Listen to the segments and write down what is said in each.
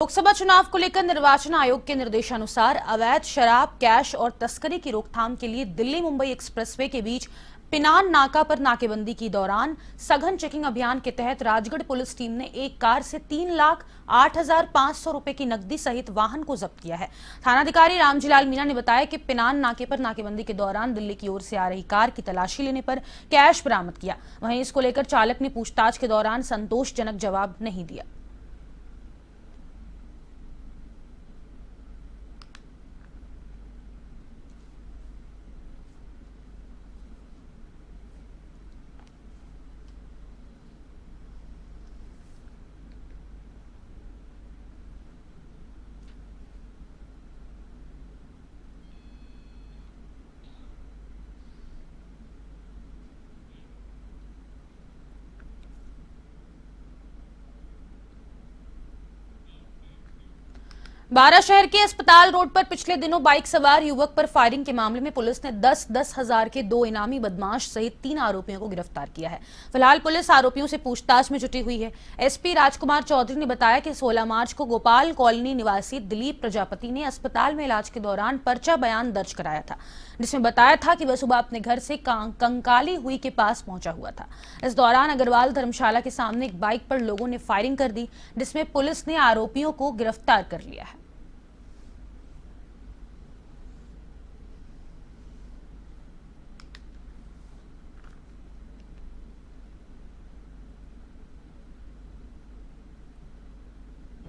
लोकसभा चुनाव को लेकर निर्वाचन आयोग के निर्देशानुसार अवैध शराब, कैश और तस्करी की रोकथाम के लिए दिल्ली मुंबई एक्सप्रेसवे के बीच पिनान नाका पर नाकेबंदी के दौरान सघन चेकिंग अभियान के तहत राजगढ़ पुलिस टीम ने एक कार से 3,08,500 रुपए की नकदी सहित वाहन को जब्त किया है। थानाधिकारी रामजीलाल मीणा ने बताया कि पिनान नाके पर नाकेबंदी के दौरान दिल्ली की ओर से आ रही कार की तलाशी लेने पर कैश बरामद किया। वहीं इसको लेकर चालक ने पूछताछ के दौरान संतोषजनक जवाब नहीं दिया। बारा शहर के अस्पताल रोड पर पिछले दिनों बाइक सवार युवक पर फायरिंग के मामले में पुलिस ने 10-10 हजार के 2 इनामी बदमाश सहित 3 आरोपियों को गिरफ्तार किया है। फिलहाल पुलिस आरोपियों से पूछताछ में जुटी हुई है। एसपी राजकुमार चौधरी ने बताया कि 16 मार्च को गोपाल कॉलोनी निवासी दिलीप प्रजापति ने अस्पताल में इलाज के दौरान पर्चा बयान दर्ज कराया था, जिसमें बताया था कि वह सुबह अपने घर से कंकाली हुई के पास पहुंचा हुआ था। इस दौरान अग्रवाल धर्मशाला के सामने एक बाइक पर लोगों ने फायरिंग कर दी, जिसमें पुलिस ने आरोपियों को गिरफ्तार कर लिया है।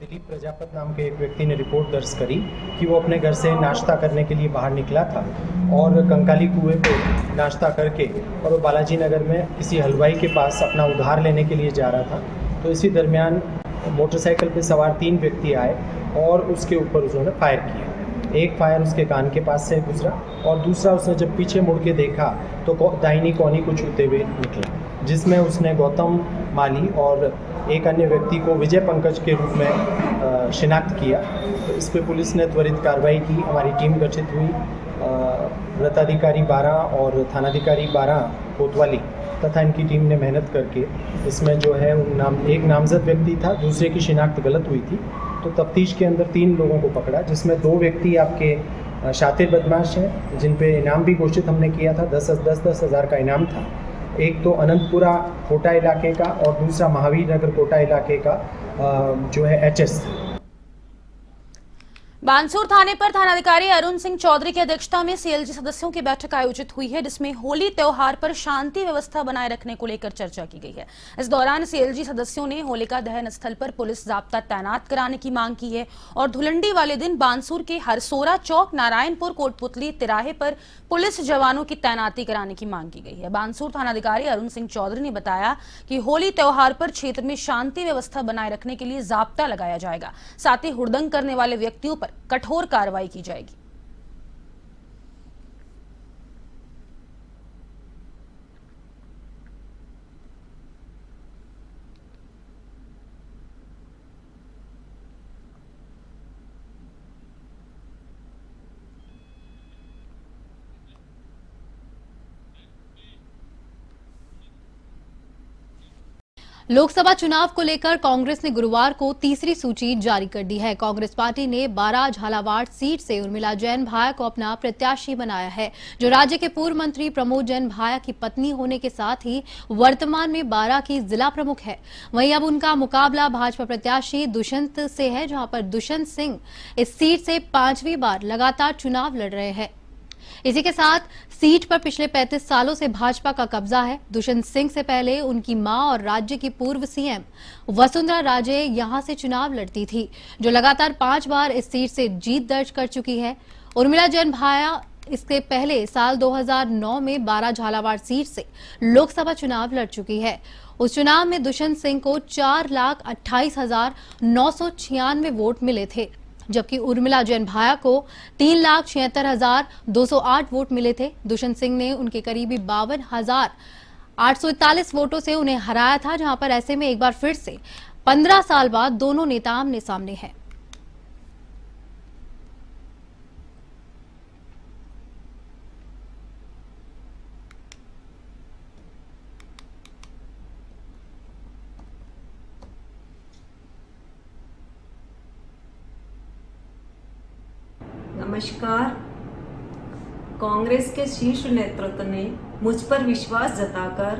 दिलीप प्रजापत नाम के एक व्यक्ति ने रिपोर्ट दर्ज करी कि वो अपने घर से नाश्ता करने के लिए बाहर निकला था और कंकाली कुएं पे नाश्ता करके और वो बालाजी नगर में किसी हलवाई के पास अपना उधार लेने के लिए जा रहा था। तो इसी दरमियान मोटरसाइकिल पे सवार 3 व्यक्ति आए और उसके ऊपर उन्होंने फायर किया। एक फायर उसके कान के पास से गुजरा और दूसरा उसने जब पीछे मुड़ के देखा तो दाहिनी कोहनी को छूते हुए निकला, जिसमें उसने गौतम माली और एक अन्य व्यक्ति को विजय पंकज के रूप में शिनाख्त किया। तो इस पर पुलिस ने त्वरित कार्रवाई की। हमारी टीम गठित हुई। वृत्ताधिकारी 12 और थानाधिकारी 12 कोतवाली तथा इनकी टीम ने मेहनत करके इसमें जो है एक नामजद व्यक्ति था, दूसरे की शिनाख्त गलत हुई थी। तो तफ्तीश के अंदर 3 लोगों को पकड़ा, जिसमें 2 व्यक्ति आपके शातिर बदमाश हैं, जिन पे इनाम भी घोषित हमने किया था। 10-10 हज़ार का इनाम था। एक तो अनंतपुरा कोटा इलाके का और दूसरा महावीर नगर कोटा इलाके का जो है एचएस। बानसूर थाने पर थानाधिकारी अरुण सिंह चौधरी की अध्यक्षता में सीएलजी सदस्यों की बैठक आयोजित हुई है, जिसमें होली त्योहार पर शांति व्यवस्था बनाए रखने को लेकर चर्चा की गई है। इस दौरान सीएलजी सदस्यों ने होलिका दहन स्थल पर पुलिस जाब्ता तैनात कराने की मांग की है और धुलंडी वाले दिन बानसूर के हरसोरा चौक, नारायणपुर, कोटपुतली तिराहे पर पुलिस जवानों की तैनाती कराने की मांग की गई है। बानसूर थानाधिकारी अरुण सिंह चौधरी ने बताया कि होली त्योहार पर क्षेत्र में शांति व्यवस्था बनाए रखने के लिए जाब्ता लगाया जाएगा, साथ ही हुड़दंग करने वाले व्यक्तियों पर कठोर कार्रवाई की जाएगी। लोकसभा चुनाव को लेकर कांग्रेस ने गुरुवार को तीसरी सूची जारी कर दी है। कांग्रेस पार्टी ने बारा झालावाड़ सीट से उर्मिला जैन भाया को अपना प्रत्याशी बनाया है, जो राज्य के पूर्व मंत्री प्रमोद जैन भाया की पत्नी होने के साथ ही वर्तमान में बारा की जिला प्रमुख है। वहीं अब उनका मुकाबला भाजपा प्रत्याशी दुष्यंत से है, जहां पर दुष्यंत सिंह इस सीट से 5वीं बार लगातार चुनाव लड़ रहे हैं। इसी के साथ सीट पर पिछले 35 सालों से भाजपा का कब्जा है। दुष्यंत सिंह से पहले उनकी मां और राज्य की पूर्व सीएम वसुंधरा राजे यहां से चुनाव लड़ती थी, जो लगातार 5 बार इस सीट से जीत दर्ज कर चुकी है। उर्मिला जैन भाया इसके पहले साल 2009 में बारा झालावाड़ सीट से लोकसभा चुनाव लड़ चुकी है। उस चुनाव में दुष्यंत सिंह को 4,28,996 वोट मिले थे, जबकि उर्मिला जैन भाया को 3,76,208 वोट मिले थे। दुष्यंत सिंह ने उनके करीबी 52,841 वोटों से उन्हें हराया था, जहां पर ऐसे में एक बार फिर से 15 साल बाद दोनों नेता आमने सामने हैं। नमस्कार। कांग्रेस के शीर्ष नेतृत्व ने मुझ पर विश्वास जताकर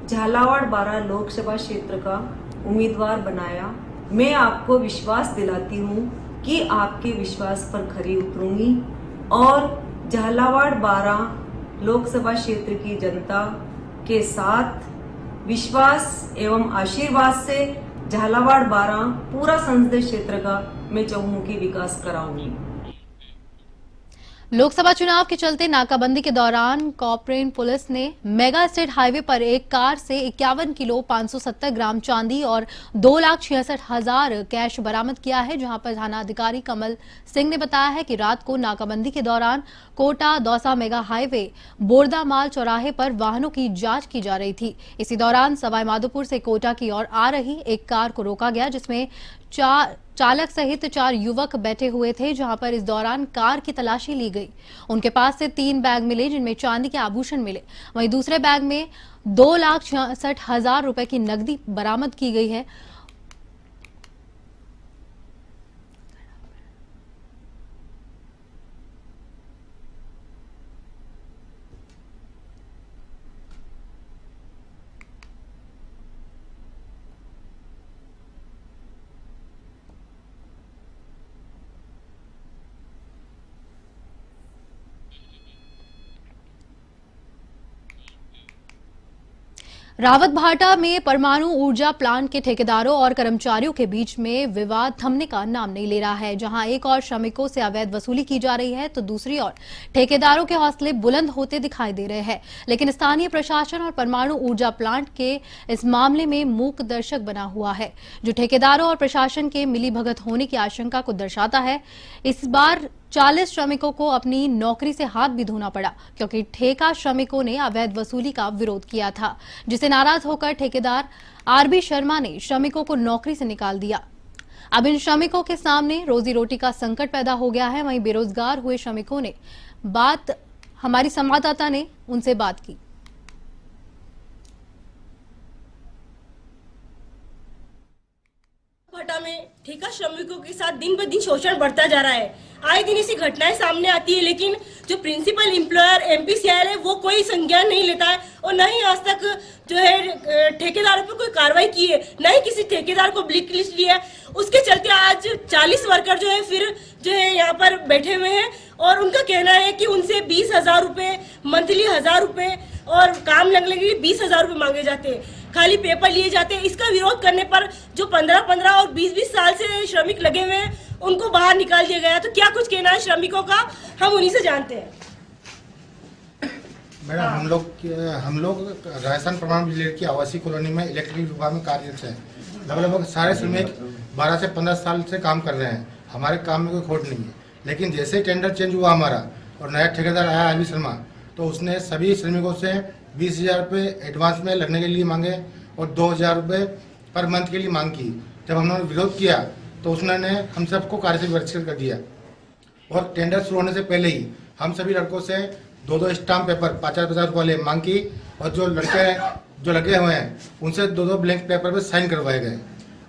झालावाड़ 12 लोकसभा क्षेत्र का उम्मीदवार बनाया। मैं आपको विश्वास दिलाती हूँ कि आपके विश्वास पर खरी उतरूंगी और झालावाड़ 12 लोकसभा क्षेत्र की जनता के साथ विश्वास एवं आशीर्वाद से झालावाड़ 12 पूरा संसदीय क्षेत्र का मैं चहुमुखी विकास कराऊंगी। लोकसभा चुनाव के चलते नाकाबंदी के दौरान कॉर्पोरेट पुलिस ने मेगा स्टेट हाईवे पर एक कार से 51 किलो 570 ग्राम चांदी और 2,66,000 कैश बरामद किया है, जहां पर थानाधिकारी कमल सिंह ने बताया है कि रात को नाकाबंदी के दौरान कोटा दौसा मेगा हाईवे बोरदामाल चौराहे पर वाहनों की जांच की जा रही थी। इसी दौरान सवाईमाधोपुर से कोटा की ओर आ रही एक कार को रोका गया, जिसमें चालक सहित 4 युवक बैठे हुए थे, जहां पर इस दौरान कार की तलाशी ली गई। उनके पास से 3 बैग मिले, जिनमें चांदी के आभूषण मिले। वहीं दूसरे बैग में 2,66,000 रुपए की नकदी बरामद की गई है। रावतभाटा में परमाणु ऊर्जा प्लांट के ठेकेदारों और कर्मचारियों के बीच में विवाद थमने का नाम नहीं ले रहा है। जहां एक और श्रमिकों से अवैध वसूली की जा रही है, तो दूसरी ओर ठेकेदारों के हौसले बुलंद होते दिखाई दे रहे हैं। लेकिन स्थानीय प्रशासन और परमाणु ऊर्जा प्लांट के इस मामले में मूक दर्शक बना हुआ है, जो ठेकेदारों और प्रशासन के मिलीभगत होने की आशंका को दर्शाता है। इस बार 40 श्रमिकों को अपनी नौकरी से हाथ भी धोना पड़ा, क्योंकि ठेका श्रमिकों ने अवैध वसूली का विरोध किया था, जिसे नाराज होकर ठेकेदार आरबी शर्मा ने श्रमिकों को नौकरी से निकाल दिया। अब इन श्रमिकों के सामने रोजी रोटी का संकट पैदा हो गया है। वहीं बेरोजगार हुए श्रमिकों ने हमारी संवाददाता ने उनसे बात की। भाटा में ठेका श्रमिकों के साथ दिन ब दिन शोषण बढ़ता जा रहा है। आए दिन ऐसी घटनाएं सामने आती है, लेकिन जो प्रिंसिपल एम्प्लॉयर एमपीसीआई है वो कोई संज्ञान नहीं लेता है और न ही आज तक जो है ठेकेदारों पर कोई कार्रवाई की है, न ही किसी ठेकेदार को ब्लैक लिस्ट लिया है। उसके चलते आज 40 वर्कर जो है फिर जो है यहाँ पर बैठे हुए हैं और उनका कहना है कि उनसे 20,000 रुपये मंथली 1,000 रुपये और काम लगने के लिए 20,000 रुपये मांगे जाते हैं, खाली पेपर लिए जाते हैं। इसका विरोध करने पर जो 15-15 और 20-20 साल से श्रमिक लगे हुए हैं उनको बाहर निकाल दिया गया। तो क्या कुछ कहना है श्रमिकों का, हम उन्हीं से जानते हैं। मैडम, हम लोग राजस्थान परमाणु बिजली की आवासीय कॉलोनी में इलेक्ट्रिकल विभाग में कार्यरत हैं। लगभग सारे श्रमिक 12 से 15 साल से काम कर रहे हैं। हमारे काम में कोई खोट नहीं है, लेकिन जैसे टेंडर चेंज हुआ हमारा और नया ठेकेदार आया आरबी शर्मा, तो उसने सभी श्रमिकों से 20,000 रुपये एडवांस में लगने के लिए मांगे और 2,000 रुपये पर मंथ के लिए मांग की। जब हमने विरोध किया तो उसने हम सबको कार्य से बहिष्कृत कर दिया और टेंडर शुरू होने से पहले ही हम सभी लड़कों से 2-2 स्टाम्प पेपर 50-50 रुपये वाले मांग की और जो लड़के जो लगे हुए हैं उनसे 2-2 ब्लैंक पेपर पर साइन करवाए गए।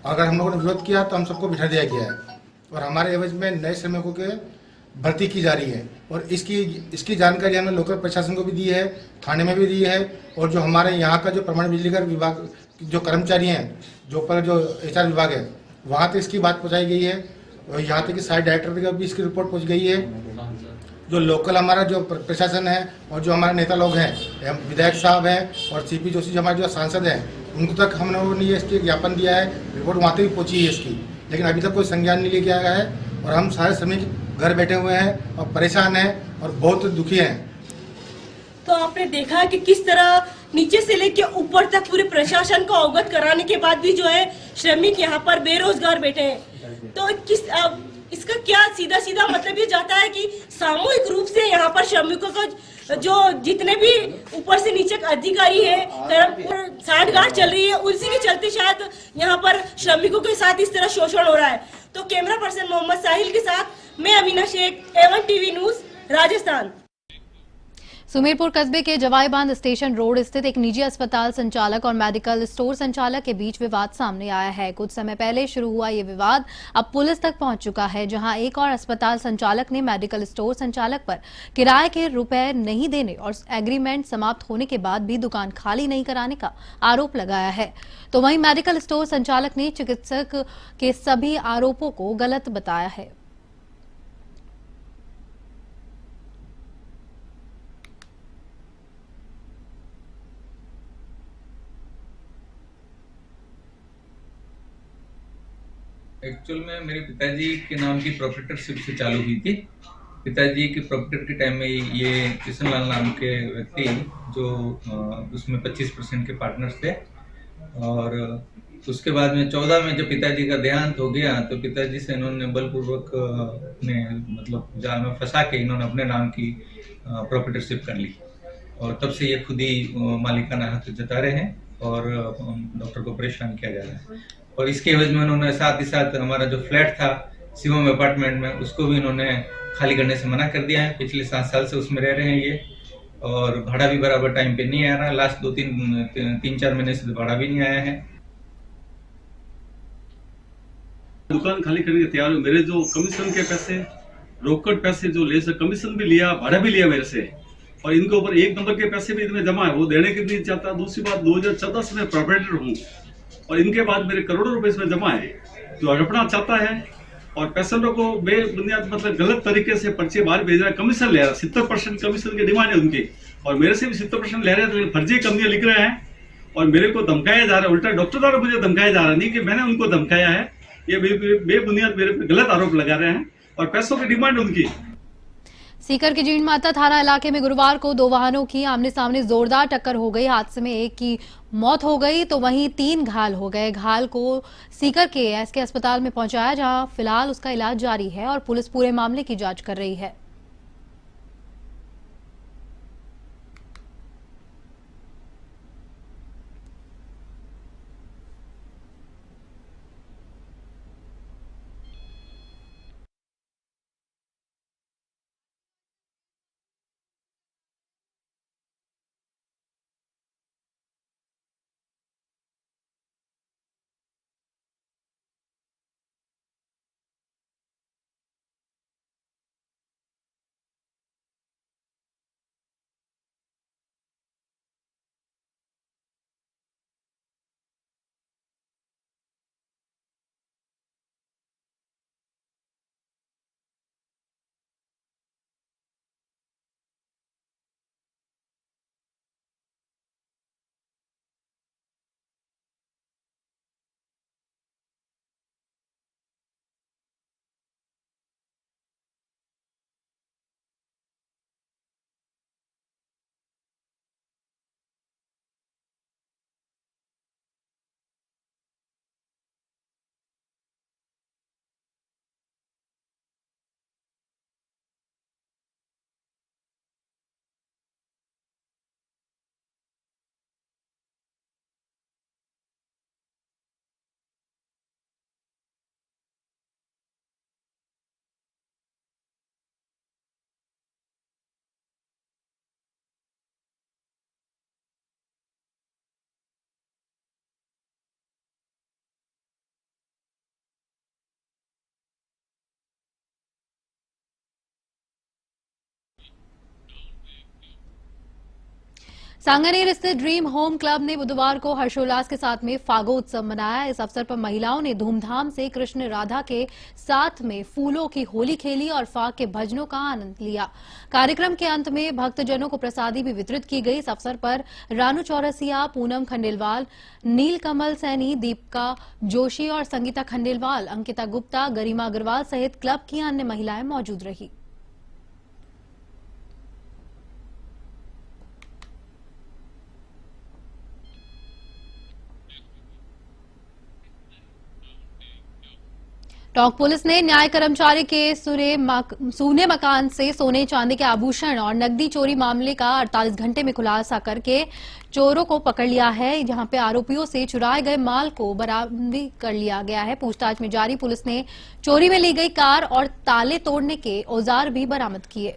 अगर हम लोगों ने विरोध किया तो हम सबको बिठा दिया गया है और हमारे एवज में नए श्रमिकों के भर्ती की जा रही है और इसकी जानकारी हमने लोकल प्रशासन को भी दी है, थाने में भी दी है और जो हमारे यहाँ का जो परमाणु बिजली का विभाग जो कर्मचारी हैं, जो HR विभाग है, वहाँ तक इसकी बात पहुँचाई गई है और यहाँ तक कि साइट डायरेक्टर तक भी इसकी रिपोर्ट पहुँच गई है। जो लोकल हमारा जो प्रशासन है और जो हमारे नेता लोग हैं, विधायक साहब हैं और CP जोशी जो हमारे जो सांसद हैं, उनको तक हम लोगों ने इसकी ज्ञापन दिया है, रिपोर्ट वहाँ तक भी पहुँची है इसकी, लेकिन अभी तक कोई संज्ञान नहीं लिया गया है और हम सारे श्रमिक घर बैठे हुए हैं और परेशान हैं और बहुत दुखी हैं। तो आपने देखा कि किस तरह नीचे से लेके ऊपर तक पूरे प्रशासन को अवगत कराने के बाद भी जो है श्रमिक यहाँ पर बेरोजगार बैठे हैं। तो इसका क्या सीधा सीधा मतलब ये जाता है कि सामूहिक रूप से यहाँ पर श्रमिकों को जो जितने भी ऊपर से नीचे अधिकारी है साठगांठ चल रही है, उसी के चलते शायद यहाँ पर श्रमिकों के साथ इस तरह शोषण हो रहा है। तो कैमरा पर्सन मोहम्मद साहिल के साथ मैं Amina Shaikh, A1 TV news, Rajasthan. Sumerpur कस्बे के जवाई बांध स्टेशन रोड स्थित एक निजी अस्पताल संचालक और मेडिकल स्टोर संचालक के बीच विवाद सामने आया है। कुछ समय पहले शुरू हुआ ये विवाद अब पुलिस तक पहुंच चुका है, जहां एक और अस्पताल संचालक ने मेडिकल स्टोर संचालक पर किराए के रुपए नहीं देने और एग्रीमेंट समाप्त होने के बाद भी दुकान खाली नहीं कराने का आरोप लगाया है। तो वहीं मेडिकल स्टोर संचालक ने चिकित्सक के सभी आरोपों को गलत बताया है। एक्चुअल में मेरे पिताजी के नाम की प्रोप्राइटरशिप से चालू हुई थी। पिताजी के प्रोप्राइटर के टाइम में ये किशन लाल नाम के व्यक्ति जो उसमें 25% के पार्टनर्स थे, और उसके बाद में 14 में जब पिताजी का देहांत हो गया तो पिताजी से इन्होंने बलपूर्वक अपने मतलब जाल में फंसा के इन्होंने अपने नाम की प्रोप्राइटरशिप कर ली, और तब से ये खुद ही मालिकाना हक जता रहे हैं और डॉक्टर को परेशान किया जा रहा है। और इसके एवज में उन्होंने साथ ही साथ हमारा जो फ्लैट था शिवम अपार्टमेंट में, उसको भी इन्होंने खाली करने से मना कर दिया है। पिछले 7 साल से उसमें रह रहे हैं ये, और भाड़ा भी बराबर टाइम पे नहीं आ रहा। लास्ट 3-4 महीने से भाड़ा भी नहीं आया है। दुकान खाली करने के तैयार हूँ। मेरे जो कमीशन के पैसे, रोकड़ पैसे जो ले सके, कमीशन भी लिया, भाड़ा भी लिया मेरे से, और इनके ऊपर 1 नंबर के पैसे भी इनमें जमा है, वो देने के नहीं चाहता। दूसरी बात, 2014 से मैं प्रोप्राइटर हूँ और इनके बाद मेरे करोड़ों रुपए इसमें जमा है, जो हड़पना चाहता है और पेशेंटों को बेबुनियाद मतलब गलत तरीके से पर्चे बाहर भेज रहा है। कमीशन ले रहा है, 70% कमीशन की डिमांड है उनकी, और मेरे से भी 70% ले रहे हैं। तो फर्जी कंपनियां लिख रहे हैं और मेरे को धमकाया जा रहा है। उल्टा डॉक्टर द्वारा मुझे धमकाया जा रहा है, नहीं कि मैंने उनको धमकाया है। ये बेबुनियाद मेरे पे गलत आरोप लगा रहे हैं और पैसों की डिमांड उनकी। सीकर के जीण माता थाना इलाके में गुरुवार को 2 वाहनों की आमने सामने जोरदार टक्कर हो गई। हादसे में एक की मौत हो गई तो वहीं 3 घायल हो गए। घायल को सीकर के एसके अस्पताल में पहुंचाया, जहां फिलहाल उसका इलाज जारी है और पुलिस पूरे मामले की जांच कर रही है। सांगानेर स्थित ड्रीम होम क्लब ने बुधवार को हर्षोल्लास के साथ में फागोत्सव मनाया। इस अवसर पर महिलाओं ने धूमधाम से कृष्ण राधा के साथ में फूलों की होली खेली और फाग के भजनों का आनंद लिया। कार्यक्रम के अंत में भक्तजनों को प्रसादी भी वितरित की गई। इस अवसर पर रानू चौरसिया, पूनम खंडेलवाल, नीलकमल सैनी, दीपिका जोशी और संगीता खंडेलवाल, अंकिता गुप्ता, गरिमा अग्रवाल सहित क्लब की अन्य महिलाएं मौजूद रही। टोंक पुलिस ने न्याय कर्मचारी के सूने मकान से सोने चांदी के आभूषण और नकदी चोरी मामले का 48 घंटे में खुलासा करके चोरों को पकड़ लिया है, जहां पे आरोपियों से चुराए गए माल को बरामद कर लिया गया है। पूछताछ में जारी पुलिस ने चोरी में ली गई कार और ताले तोड़ने के औजार भी बरामद किए।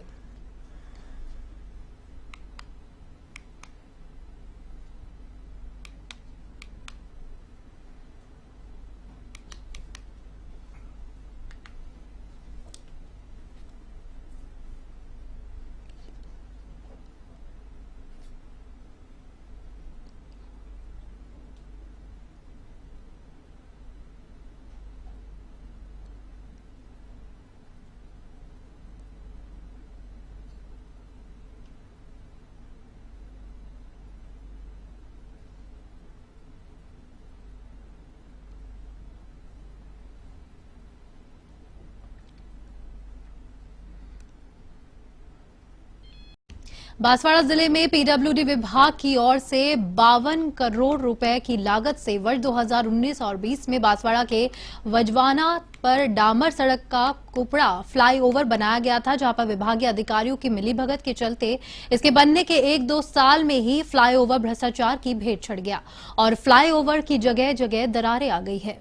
बांसवाड़ा जिले में पीडब्ल्यूडी विभाग की ओर से 52 करोड़ रुपए की लागत से वर्ष 2019 और 20 में बांसवाड़ा के वजवाना पर डामर सड़क का कुपड़ा फ्लाईओवर बनाया गया था, जहां पर विभागीय अधिकारियों की मिलीभगत के चलते इसके बनने के 1-2 साल में ही फ्लाईओवर भ्रष्टाचार की भेंट चढ़ गया और फ्लाईओवर की जगह जगह दरारें आ गई है।